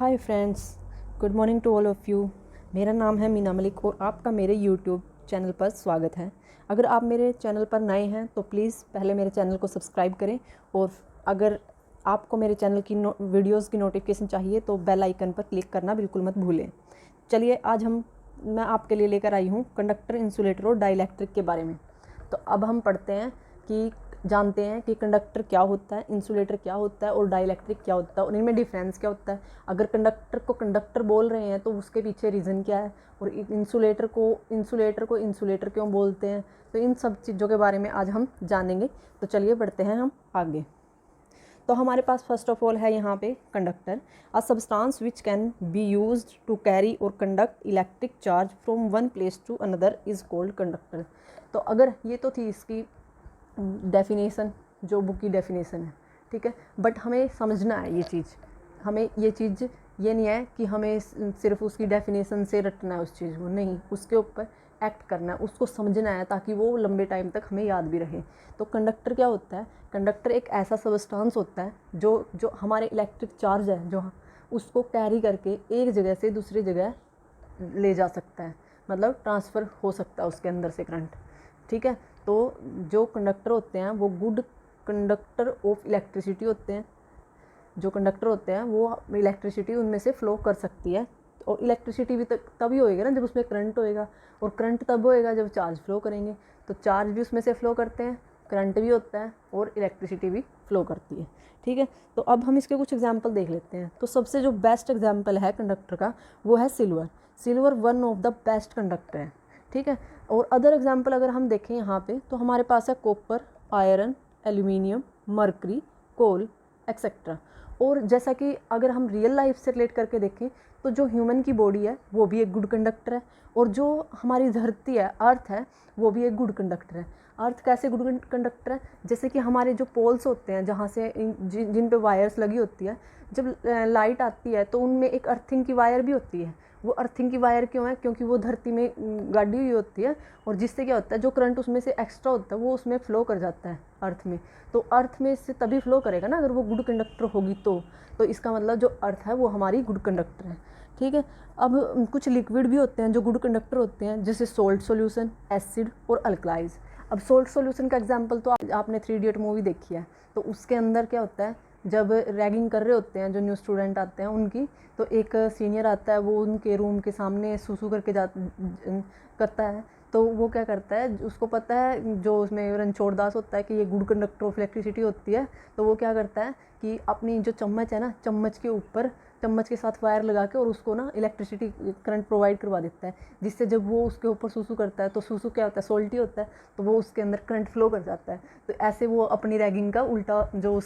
Hi friends, good morning to all of you. मेरा नाम है मीना मलिक और आपका मेरे यूट्यूब चैनल पर स्वागत है। अगर आप मेरे चैनल पर नए हैं तो प्लीज़ पहले मेरे चैनल को सब्सक्राइब करें और अगर आपको मेरे चैनल की वीडियोस की नोटिफिकेशन चाहिए तो बेल आइकन पर क्लिक करना बिल्कुल मत भूलें। चलिए आज मैं आपके लिए लेकर आई हूँ कंडक्टर, इंसुलेटर और डाइलेक्ट्रिक के बारे में। तो अब हम पढ़ते हैं कि जानते हैं कि कंडक्टर क्या होता है, इंसुलेटर क्या होता है और डाइलेक्ट्रिक क्या होता है और इनमें डिफरेंस क्या होता है। अगर कंडक्टर को कंडक्टर बोल रहे हैं तो उसके पीछे रीज़न क्या है और इंसुलेटर को इंसुलेटर क्यों बोलते हैं। तो इन सब चीज़ों के बारे में आज हम जानेंगे। तो चलिए बढ़ते हैं हम आगे। तो हमारे पास फर्स्ट ऑफ ऑल है यहाँ पे conductor, a substance which can be used to carry or conduct electric charge from one place to another is called conductor. तो अगर ये तो थी इसकी डेफिनेशन, जो बुक की डेफिनेशन है, ठीक है। बट हमें समझना है ये चीज़, हमें ये चीज़ ये नहीं है कि हमें सिर्फ उसकी डेफिनेशन से रटना है उस चीज़ को, नहीं, उसके ऊपर एक्ट करना है, उसको समझना है ताकि वो लंबे टाइम तक हमें याद भी रहे। तो कंडक्टर क्या होता है? कंडक्टर एक ऐसा सबस्टेंस होता है जो हमारे इलेक्ट्रिक चार्ज है जो उसको कैरी करके एक जगह से दूसरी जगह ले जा सकता है, मतलब ट्रांसफ़र हो सकता है उसके अंदर से करंट, ठीक है। तो जो कंडक्टर होते हैं वो गुड कंडक्टर ऑफ इलेक्ट्रिसिटी होते हैं। जो कंडक्टर होते हैं वो इलेक्ट्रिसिटी उनमें से फ़्लो कर सकती है और इलेक्ट्रिसिटी भी तभी होएगा ना जब उसमें करंट होएगा, और करंट तब होएगा जब चार्ज फ्लो करेंगे। तो चार्ज भी उसमें से फ़्लो करते हैं, करंट भी होता है और इलेक्ट्रिसिटी भी फ़्लो करती है, ठीक है। तो अब हम इसके कुछ एग्जांपल देख लेते हैं। तो सबसे जो बेस्ट एग्जांपल है कंडक्टर का वो है silver. Silver one of the best conductor है, ठीक है। और अदर एग्जांपल अगर हम देखें यहाँ पे तो हमारे पास है कॉपर, आयरन, एल्यूमिनियम, मर्करी, कोल एक्सेट्रा। और जैसा कि अगर हम रियल लाइफ से रिलेट करके देखें तो जो ह्यूमन की बॉडी है वो भी एक गुड कंडक्टर है, और जो हमारी धरती है, अर्थ है, वो भी एक गुड कंडक्टर है। अर्थ कैसे गुड कंडक्टर है? जैसे कि हमारे जो पोल्स होते हैं जहाँ से जिन पे वायर्स लगी होती है, जब लाइट आती है तो उनमें एक अर्थिंग की वायर भी होती है। वो अर्थिंग की वायर क्यों है? क्योंकि वो धरती में गाड़ी हुई होती है, और जिससे क्या होता है जो करंट उसमें से एक्स्ट्रा होता है वो उसमें फ़्लो कर जाता है अर्थ में। तो अर्थ में इससे तभी फ्लो करेगा ना अगर वो गुड कंडक्टर होगी तो इसका मतलब जो अर्थ है वो हमारी गुड कंडक्टर है, ठीक है। अब कुछ लिक्विड भी होते हैं जो गुड कंडक्टर होते हैं, जैसे सोल्ट सॉल्यूशन, एसिड और अल्कलाइज। अब सोल्ट सॉल्यूशन का एग्जांपल तो आपने 3 इडियट मूवी देखी है, तो उसके अंदर क्या होता है, जब रैगिंग कर रहे होते हैं जो न्यू स्टूडेंट आते हैं उनकी, तो एक सीनियर आता है, वो उनके रूम के सामने सूसू करके करता है। तो वो क्या करता है, उसको पता है जो उसमें रणछोड़ दास होता है कि ये गुड कंडक्टर ऑफ इलेक्ट्रिसिटी होती है, तो वो क्या करता है कि अपनी जो चम्मच है ना, चम्मच के ऊपर चम्मच के साथ वायर लगा के और उसको ना इलेक्ट्रिसिटी करंट प्रोवाइड करवा देता है, जिससे जब वो उसके ऊपर सूसू करता है तो सूसू क्या होता है, सोल्टी होता है, तो वो उसके अंदर करंट फ्लो कर जाता है। तो ऐसे वो अपनी रैगिंग का उल्टा जो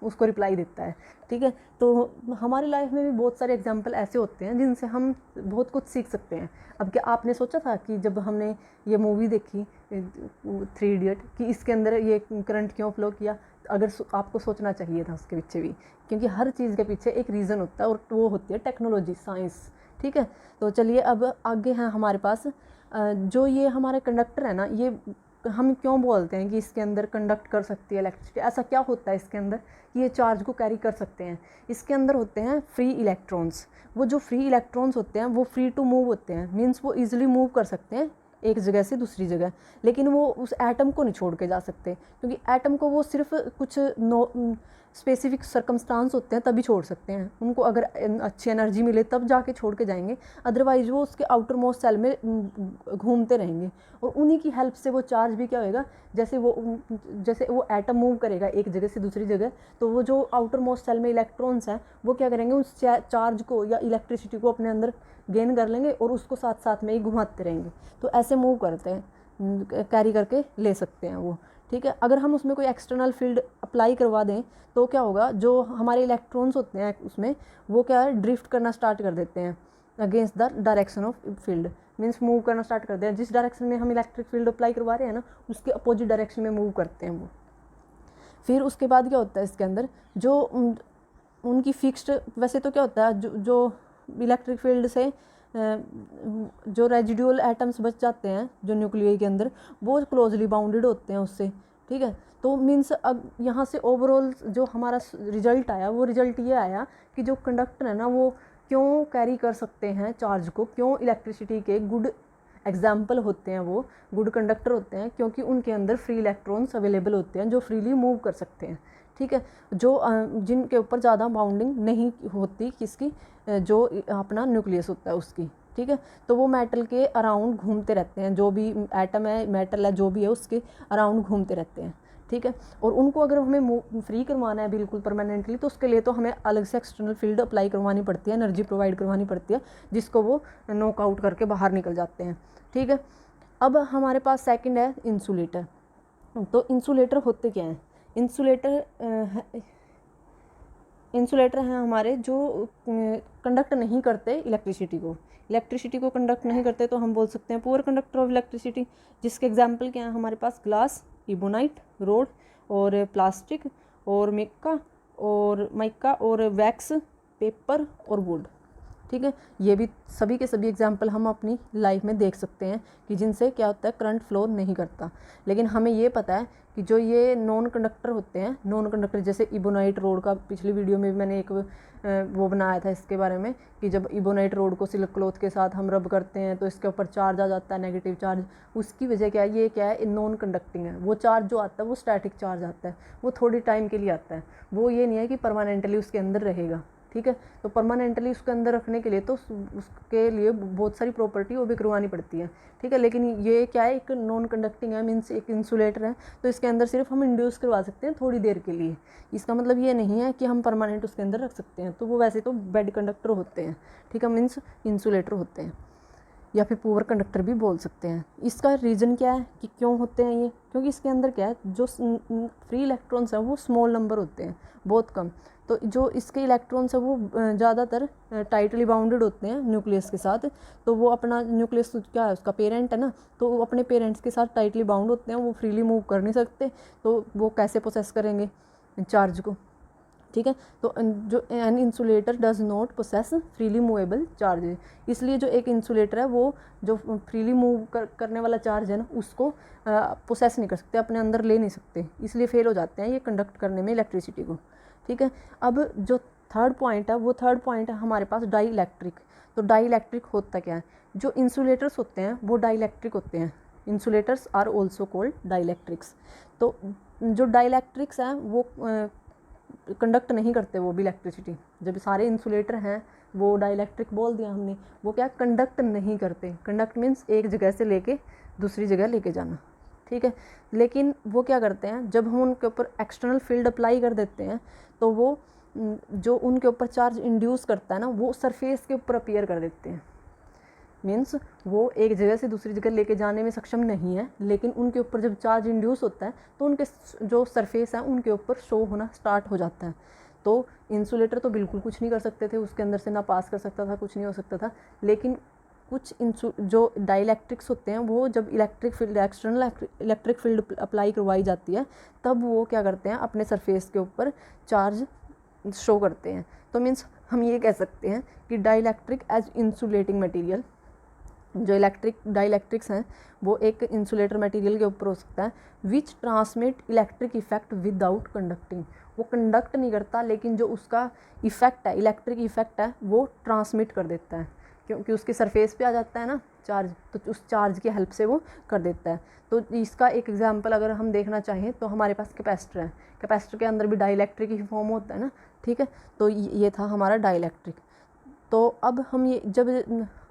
उसको रिप्लाई देता है, ठीक है। तो हमारी लाइफ में भी बहुत सारे एग्जाम्पल ऐसे होते हैं जिनसे हम बहुत कुछ सीख सकते हैं। अब क्या आपने सोचा था कि जब हमने ये मूवी देखी 3 इडियट कि इसके अंदर ये करंट क्यों फ्लो किया? अगर आपको सोचना चाहिए था उसके पीछे भी, क्योंकि हर चीज़ के पीछे एक रीज़न होता है और वो होती है टेक्नोलॉजी, साइंस, ठीक है। तो चलिए अब आगे हैं हमारे पास जो ये हमारे कंडक्टर है ना, ये हम क्यों बोलते हैं कि इसके अंदर कंडक्ट कर सकती है इलेक्ट्रिसिटी? ऐसा क्या होता है इसके अंदर कि ये चार्ज को कैरी कर सकते हैं? इसके अंदर होते हैं फ्री इलेक्ट्रॉन्स। वो जो फ्री इलेक्ट्रॉन्स होते हैं वो फ्री टू मूव होते हैं, मीन्स वो ईजिली मूव कर सकते हैं एक जगह से दूसरी जगह, लेकिन वो उस एटम को नहीं छोड़ के जा सकते, क्योंकि एटम को वो सिर्फ कुछ स्पेसिफिक सर्कमस्टांस होते हैं तभी छोड़ सकते हैं। उनको अगर अच्छी एनर्जी मिले तब जाके छोड़ के जाएंगे, अदरवाइज वो उसके आउटर मोस्ट सेल में घूमते रहेंगे, और उन्हीं की हेल्प से वो चार्ज भी क्या होएगा, जैसे वो एटम मूव करेगा एक जगह से दूसरी जगह, तो वो जो आउटर मोस्ट सेल में इलेक्ट्रॉन्स हैं वो क्या करेंगे, उस चार्ज को या इलेक्ट्रिसिटी को अपने अंदर गेन कर लेंगे और उसको साथ साथ में ही घुमाते रहेंगे। तो ऐसे मूव करते हैं, कैरी करके ले सकते हैं वो, ठीक है। अगर हम उसमें कोई एक्सटर्नल फील्ड अप्लाई करवा दें तो क्या होगा, जो हमारे इलेक्ट्रॉन्स होते हैं उसमें वो क्या है, ड्रिफ्ट करना स्टार्ट कर देते हैं against the direction of field, means move करना स्टार्ट करते हैं। जिस डायरेक्शन में हम इलेक्ट्रिक फील्ड अप्लाई करवा रहे हैं ना, उसके अपोजिट डायरेक्शन में मूव करते हैं वो। फिर उसके बाद क्या होता है इसके अंदर, जो उनकी फिक्स्ड, वैसे तो क्या होता है, जो इलेक्ट्रिक फील्ड से जो रेजिडुअल एटम्स बच जाते हैं जो न्यूक्लियस के अंदर, वो क्लोजली बाउंडेड होते हैं उससे, ठीक है। तो मीन्स अब यहाँ से ओवरऑल जो हमारा रिजल्ट आया वो रिजल्ट ये आया कि जो कंडक्टर है ना वो क्यों कैरी कर सकते हैं चार्ज को, क्यों इलेक्ट्रिसिटी के गुड एग्जाम्पल होते हैं, वो गुड कंडक्टर होते हैं, क्योंकि उनके अंदर फ्री इलेक्ट्रॉन्स अवेलेबल होते हैं जो फ्रीली मूव कर सकते हैं, ठीक है। जो जिनके ऊपर ज़्यादा बाउंडिंग नहीं होती किसकी, जो अपना न्यूक्लियस होता है उसकी, ठीक है। तो वो मेटल के अराउंड घूमते रहते हैं, जो भी एटम है मेटल है जो भी है उसके अराउंड घूमते रहते हैं, ठीक है। और उनको अगर हमें फ्री करवाना है बिल्कुल परमानेंटली, तो उसके लिए तो हमें अलग से एक्सटर्नल फील्ड अप्लाई करवानी पड़ती है, एनर्जी प्रोवाइड करवानी पड़ती है, जिसको वो नॉकआउट करके बाहर निकल जाते हैं, ठीक है। अब हमारे पास सेकंड है इंसुलेटर। तो इंसुलेटर होते क्या हैं? इंसुलेटर हैं हमारे जो कंडक्ट नहीं करते इलेक्ट्रिसिटी को कंडक्ट नहीं करते, तो हम बोल सकते हैं पुअर कंडक्टर ऑफ इलेक्ट्रिसिटी, जिसके एग्जांपल क्या है हमारे पास ग्लास, इबोनाइट, रोड और प्लास्टिक और माइका और वैक्स, पेपर और वुड, ठीक है। ये भी सभी के सभी एग्जाम्पल हम अपनी लाइफ में देख सकते हैं कि जिनसे क्या होता है करंट फ्लो नहीं करता। लेकिन हमें ये पता है कि जो ये नॉन कंडक्टर होते हैं, नॉन कंडक्टर जैसे इबोनाइट रोड का पिछली वीडियो में भी मैंने एक वो बनाया था इसके बारे में कि जब इबोनाइट रोड को सिल्क क्लॉथ के साथ हम रब करते हैं तो इसके ऊपर चार्ज आ जाता है, नेगेटिव चार्ज। उसकी वजह क्या है, ये क्या है, नॉन कंडक्टिंग है। वो चार्ज जो आता है वो स्टैटिक चार्ज आता है, वो थोड़ी टाइम के लिए आता है, वो ये नहीं है कि परमानेंटली उसके अंदर रहेगा, ठीक है। तो परमानेंटली उसके अंदर रखने के लिए तो उसके लिए बहुत सारी प्रॉपर्टी वो भी करवानी पड़ती है, ठीक है। लेकिन ये क्या है, एक नॉन कंडक्टिंग है, मीन्स एक इंसुलेटर है, तो इसके अंदर सिर्फ हम इंड्यूस करवा सकते हैं थोड़ी देर के लिए। इसका मतलब ये नहीं है कि हम परमानेंट उसके अंदर रख सकते हैं। तो वो वैसे तो बेड कंडक्टर होते हैं, ठीक है, मीन्स इंसुलेटर होते हैं, या फिर पुअर कंडक्टर भी बोल सकते हैं। इसका रीज़न क्या है कि क्यों होते हैं ये, क्योंकि इसके अंदर क्या है, जो फ्री इलेक्ट्रॉन्स हैं वो स्मॉल नंबर होते हैं, बहुत कम। तो जो इसके इलेक्ट्रॉन्स हैं वो ज़्यादातर टाइटली बाउंडेड होते हैं न्यूक्लियस के साथ। तो वो अपना न्यूक्लियस क्या है, उसका पेरेंट है ना, तो वो अपने पेरेंट्स के साथ टाइटली बाउंड होते हैं, वो फ्रीली मूव कर नहीं सकते। तो वो कैसे प्रोसेस करेंगे चार्ज को, ठीक है। तो जो an insulator does not possess freely movable charge, इसलिए जो एक इंसुलेटर है वो जो फ्रीली मूव करने वाला चार्ज है ना उसको पोसेस नहीं कर सकते, अपने अंदर ले नहीं सकते, इसलिए फेल हो जाते हैं ये कंडक्ट करने में इलेक्ट्रिसिटी को, ठीक है। अब जो थर्ड पॉइंट है वो थर्ड पॉइंट है हमारे पास डाई इलेक्ट्रिक। तो डाई इलेक्ट्रिक होता क्या है, जो इंसुलेटर्स होते हैं वो डाई इलेक्ट्रिक होते हैं, insulators are also called dielectrics. तो जो डाई इलेक्ट्रिक्स हैं वो कंडक्ट नहीं करते, वो भी इलेक्ट्रिसिटी। जब सारे इंसुलेटर हैं वो डाइलेक्ट्रिक बोल दिया हमने, वो क्या कंडक्ट नहीं करते। कंडक्ट मीन्स एक जगह से लेके दूसरी जगह लेके जाना, ठीक है। लेकिन वो क्या करते हैं, जब हम उनके ऊपर एक्सटर्नल फील्ड अप्लाई कर देते हैं तो वो जो उनके ऊपर चार्ज इंड्यूस करता है ना वो सरफेस के ऊपर अपीयर कर देते हैं। मीन्स वो एक जगह से दूसरी जगह लेके जाने में सक्षम नहीं है, लेकिन उनके ऊपर जब चार्ज इंड्यूस होता है तो उनके जो सरफेस है उनके ऊपर शो होना स्टार्ट हो जाता है। तो इंसुलेटर तो बिल्कुल कुछ नहीं कर सकते थे, उसके अंदर से ना पास कर सकता था, कुछ नहीं हो सकता था। लेकिन कुछ जो डाइलेक्ट्रिक्स होते हैं वो जब electric field external electric field apply करवाई जाती है तब वो क्या करते हैं, अपने सरफेस के ऊपर चार्ज शो करते हैं। तो मीन्स हम ये कह सकते हैं कि डाइलेक्ट्रिक एज इंसुलेटिंग मटीरियल, जो डाइलेक्ट्रिक्स हैं वो एक इंसुलेटर मटेरियल के ऊपर हो सकता है, which transmit electric effect without conducting. वो कंडक्ट नहीं करता लेकिन जो उसका इफेक्ट है, इलेक्ट्रिक इफेक्ट है, वो ट्रांसमिट कर देता है, क्योंकि उसके सरफेस पे आ जाता है ना चार्ज, तो उस चार्ज की हेल्प से वो कर देता है। तो इसका एक एग्जांपल अगर हम देखना चाहें तो हमारे पास कैपेसिटर है, कैपेसिटर के अंदर भी डाइलेक्ट्रिक ही फॉर्म होता है ना, ठीक है। तो ये था हमारा डाइलेक्ट्रिक। तो अब हम ये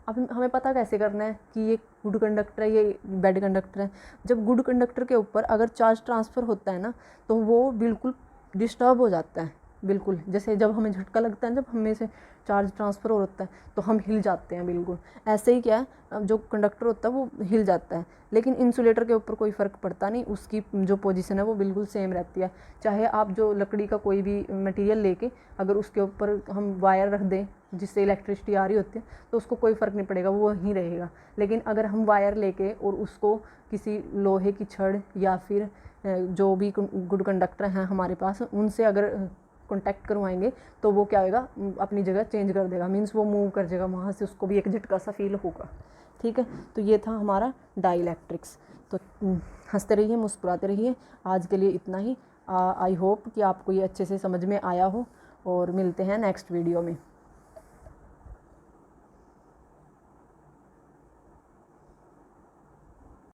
अब हमें पता कैसे करना है कि ये गुड कंडक्टर है, ये बैड कंडक्टर है। जब गुड कंडक्टर के ऊपर अगर चार्ज ट्रांसफ़र होता है ना तो वो बिल्कुल डिस्टर्ब हो जाता है, बिल्कुल जैसे जब हमें झटका लगता है, जब हमें से चार्ज ट्रांसफ़र होता है तो हम हिल जाते हैं, बिल्कुल ऐसे ही क्या है जो कंडक्टर होता है वो हिल जाता है। लेकिन इंसुलेटर के ऊपर कोई फ़र्क पड़ता नहीं, उसकी जो पोजीशन है वो बिल्कुल सेम रहती है। चाहे आप जो लकड़ी का कोई भी मटेरियल लेके अगर उसके ऊपर हम वायर रख दें जिससे इलेक्ट्रिसिटी आ रही होती है तो उसको कोई फ़र्क नहीं पड़ेगा, वो वहीं रहेगा। लेकिन अगर हम वायर लेके और उसको किसी लोहे की छड़ या फिर जो भी गुड कंडक्टर हैं हमारे पास उनसे अगर कॉन्टैक्ट करवाएंगे तो वो क्या होगा, अपनी जगह चेंज कर देगा, मीन्स वो मूव कर जाएगा वहाँ से, उसको भी एक झटका सा फील होगा, ठीक है। तो ये था हमारा डाइलेक्ट्रिक्स। तो हंसते रहिए, मुस्कुराते रहिए। आज के लिए इतना ही। आई होप कि आपको ये अच्छे से समझ में आया हो, और मिलते हैं नेक्स्ट वीडियो में।